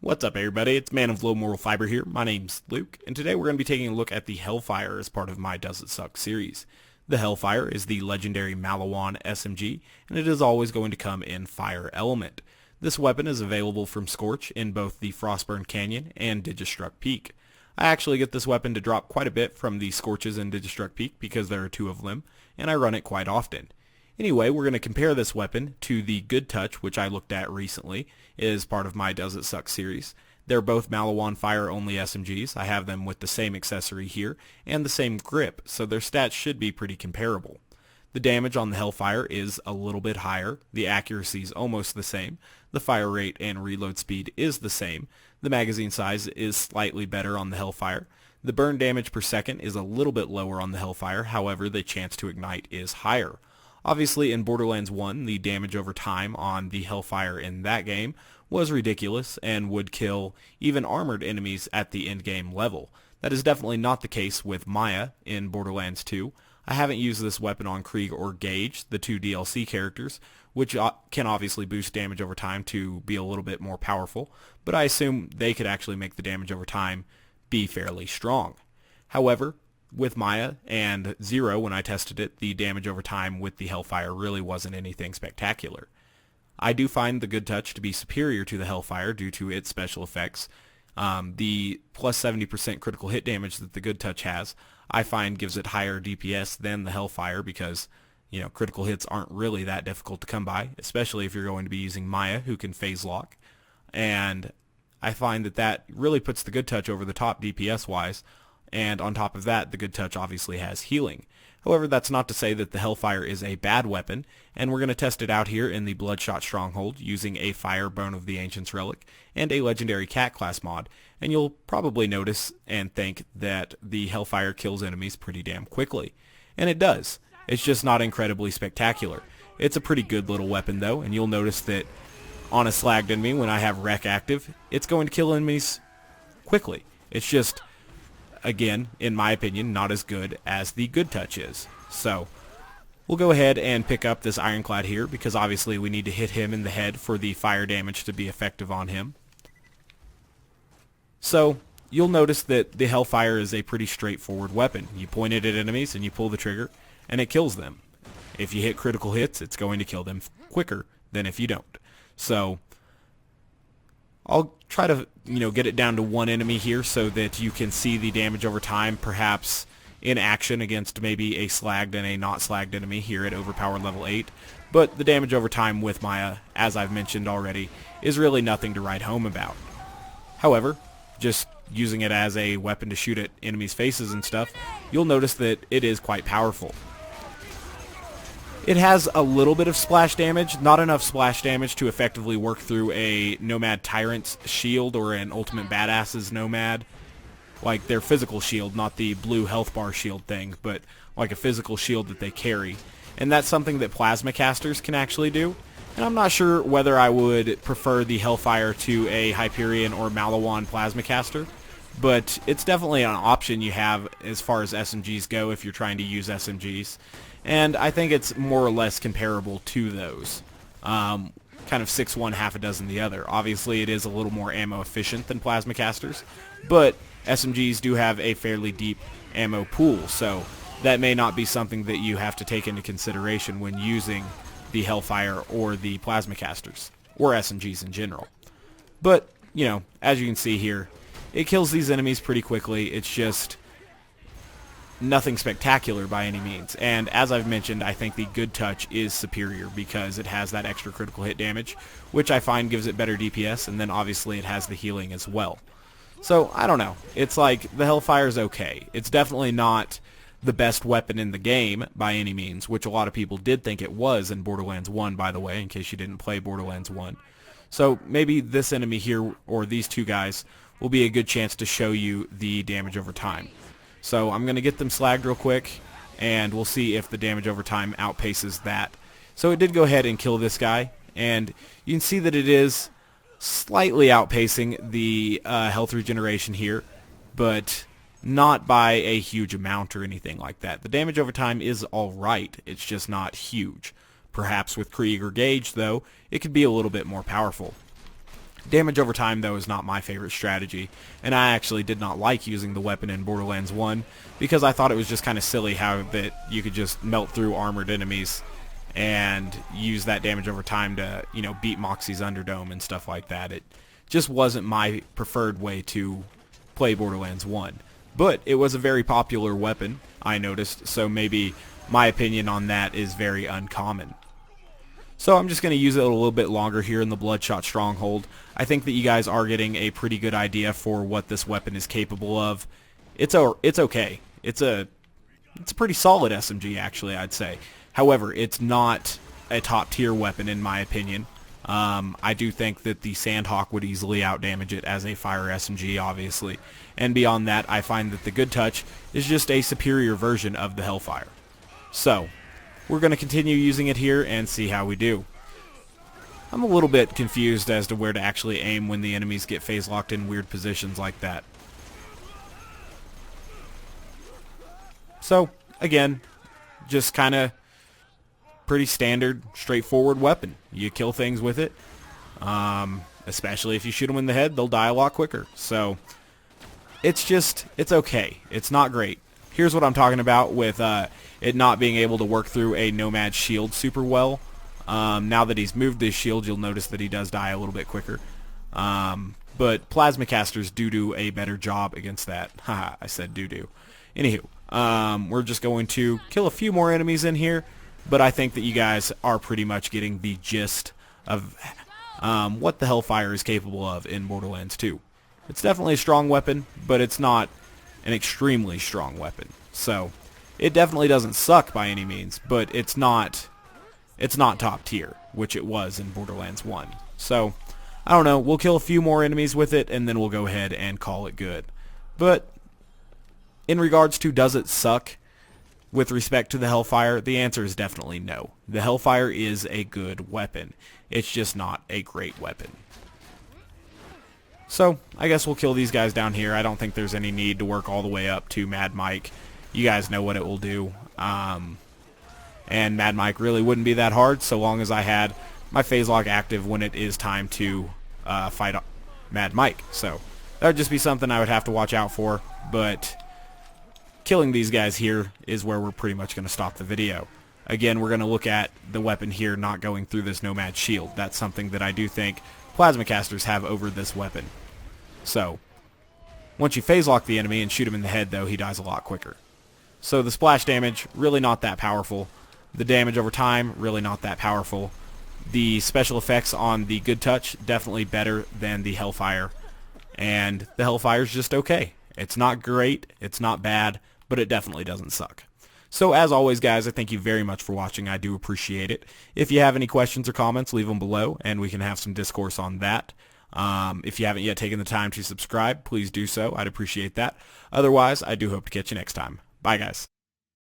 What's up, everybody? It's Man of Low Moral Fiber here. My name's Luke, and today we're going to be taking a look at the HellFire as part of my Does It Suck series. The HellFire is the legendary Maliwan SMG, and it is always going to come in Fire Element. This weapon is available from Scorch in both the Frostburn Canyon and Digistruct Peak. I actually get this weapon to drop quite a bit from the Scorches in Digistruct Peak because there are two of them, and I run it quite often. Anyway, we're going to compare this weapon to the Good Touch, which I looked at recently, is part of my Does It Suck series. They're both Maliwan fire-only SMGs. I have them with the same accessory here and the same grip, so their stats should be pretty comparable. The damage on the HellFire is a little bit higher. The accuracy is almost the same. The fire rate and reload speed is the same. The magazine size is slightly better on the HellFire. The burn damage per second is a little bit lower on the HellFire, however, the chance to ignite is higher. Obviously, in Borderlands 1, the damage over time on the HellFire in that game was ridiculous and would kill even armored enemies at the endgame level. That is definitely not the case with Maya in Borderlands 2. I haven't used this weapon on Krieg or Gage, the two DLC characters, which can obviously boost damage over time to be a little bit more powerful, but I assume they could actually make the damage over time be fairly strong. However, with Maya and Zero, when I tested it, the damage over time with the HellFire really wasn't anything spectacular. I do find the Good Touch to be superior to the HellFire due to its special effects. The plus 70% critical hit damage that the Good Touch has, I find gives it higher DPS than the HellFire because, critical hits aren't really that difficult to come by, especially if you're going to be using Maya, who can phase lock. And I find that really puts the Good Touch over the top DPS-wise. And on top of that, the Good Touch obviously has healing. However, that's not to say that the HellFire is a bad weapon, and we're going to test it out here in the Bloodshot Stronghold using a Fire Bone of the Ancients relic and a legendary cat class mod, and you'll probably notice and think that the HellFire kills enemies pretty damn quickly. And it does. It's just not incredibly spectacular. It's a pretty good little weapon though, and you'll notice that on a slagged enemy, when I have Wreck active, it's going to kill enemies quickly. It's just, again, in my opinion, not as good as the Good Touch is. So, we'll go ahead and pick up this Ironclad here, because obviously we need to hit him in the head for the fire damage to be effective on him. So, you'll notice that the HellFire is a pretty straightforward weapon. You point it at enemies and you pull the trigger, and it kills them. If you hit critical hits, it's going to kill them quicker than if you don't. So, I'll try to, get it down to one enemy here so that you can see the damage over time, perhaps in action against maybe a slagged and a not slagged enemy here at overpowered level 8. But the damage over time with Maya, as I've mentioned already, is really nothing to write home about. However, just using it as a weapon to shoot at enemies' faces and stuff, you'll notice that it is quite powerful. It has a little bit of splash damage, not enough splash damage to effectively work through a Nomad Tyrant's shield or an Ultimate Badass's Nomad. Like their physical shield, not the blue health bar shield thing, but like a physical shield that they carry. And that's something that Plasma Casters can actually do. And I'm not sure whether I would prefer the HellFire to a Hyperion or Maliwan Plasma Caster, but it's definitely an option you have as far as SMGs go if you're trying to use SMGs. And I think it's more or less comparable to those. Kind of 6-1, half a dozen the other. Obviously, it is a little more ammo efficient than Plasma Casters, but SMGs do have a fairly deep ammo pool, so that may not be something that you have to take into consideration when using the HellFire or the Plasma Casters, or SMGs in general. But, as you can see here, it kills these enemies pretty quickly. It's just nothing spectacular by any means, and as I've mentioned, I think the Good Touch is superior because it has that extra critical hit damage, which I find gives it better DPS, and then obviously it has the healing as well. So, I don't know. It's like, the HellFire is okay. It's definitely not the best weapon in the game by any means, which a lot of people did think it was in Borderlands 1, by the way, in case you didn't play Borderlands 1. So, maybe this enemy here, or these two guys, will be a good chance to show you the damage over time. So I'm going to get them slagged real quick, and we'll see if the damage over time outpaces that. So it did go ahead and kill this guy, and you can see that it is slightly outpacing the health regeneration here, but not by a huge amount or anything like that. The damage over time is alright, it's just not huge. Perhaps with Krieg or Gage, though, it could be a little bit more powerful. Damage over time, though, is not my favorite strategy, and I actually did not like using the weapon in Borderlands 1 because I thought it was just kind of silly how that you could just melt through armored enemies and use that damage over time to, you know, beat Moxie's Underdome and stuff like that. It just wasn't my preferred way to play Borderlands 1. But it was a very popular weapon, I noticed, so maybe my opinion on that is very uncommon. So I'm just going to use it a little bit longer here in the Bloodshot Stronghold. I think that you guys are getting a pretty good idea for what this weapon is capable of. It's okay. It's a pretty solid SMG, actually, I'd say. However, it's not a top tier weapon in my opinion. I do think that the Sandhawk would easily outdamage it as a fire SMG, obviously. And beyond that, I find that the Good Touch is just a superior version of the HellFire. So, we're going to continue using it here and see how we do. I'm a little bit confused as to where to actually aim when the enemies get phase locked in weird positions like that. So, again, just kind of pretty standard, straightforward weapon. You kill things with it. Especially if you shoot them in the head, they'll die a lot quicker. So, it's okay. It's not great. Here's what I'm talking about with it not being able to work through a Nomad's shield super well. Now that he's moved this shield, you'll notice that he does die a little bit quicker. But plasma casters do a better job against that. Haha, I said do. Anywho, we're just going to kill a few more enemies in here, but I think that you guys are pretty much getting the gist of what the HellFire is capable of in Borderlands 2. It's definitely a strong weapon, but it's not an extremely strong weapon. So, it definitely doesn't suck by any means, but it's not top tier, which it was in Borderlands 1. So, I don't know, we'll kill a few more enemies with it, and then we'll go ahead and call it good. But, in regards to does it suck with respect to the HellFire, the answer is definitely no. The HellFire is a good weapon. It's just not a great weapon. So, I guess we'll kill these guys down here. I don't think there's any need to work all the way up to Mad Mike. You guys know what it will do. And Mad Mike really wouldn't be that hard so long as I had my phase lock active when it is time to fight Mad Mike. So, that would just be something I would have to watch out for. But killing these guys here is where we're pretty much going to stop the video. Again, we're going to look at the weapon here not going through this Nomad shield. That's something that I do think plasma casters have over this weapon. So, once you phase lock the enemy and shoot him in the head, though, he dies a lot quicker. So the splash damage, really not that powerful. The damage over time, really not that powerful. The special effects on the Good Touch, definitely better than the HellFire. And the HellFire's just okay. It's not great, it's not bad, but it definitely doesn't suck. So as always, guys, I thank you very much for watching. I do appreciate it. If you have any questions or comments, leave them below, and we can have some discourse on that. If you haven't yet taken the time to subscribe, please do so. I'd appreciate that. Otherwise, I do hope to catch you next time. Bye, guys.